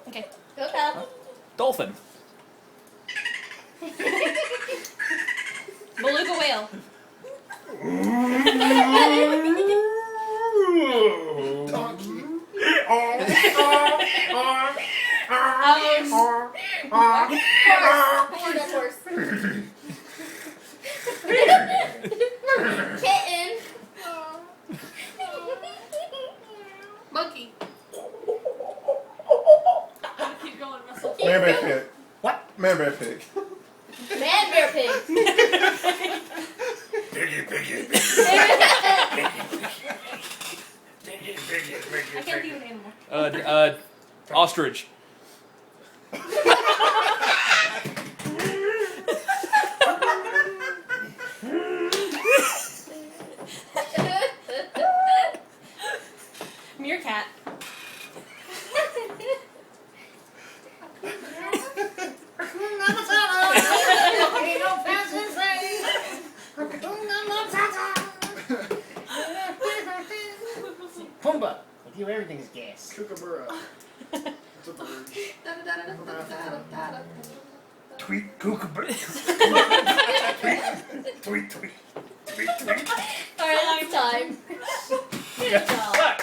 Okay, go Kyle. Dolphin. Beluga whale. Donkey. Horse. Kitten. Monkey. Keep going, Russell. Man, bear, pig. What? Man, bear, pig. Man, bear, pig. Piggy, piggy. I can't think of an animal. Ostrich. Meerkat. Pumbaa. With you, everything is gas. Kookaburra. It's a bird. Tweet kookaburra. Tweet, tweet. Tweet, tweet. Alright, it's time. Good job.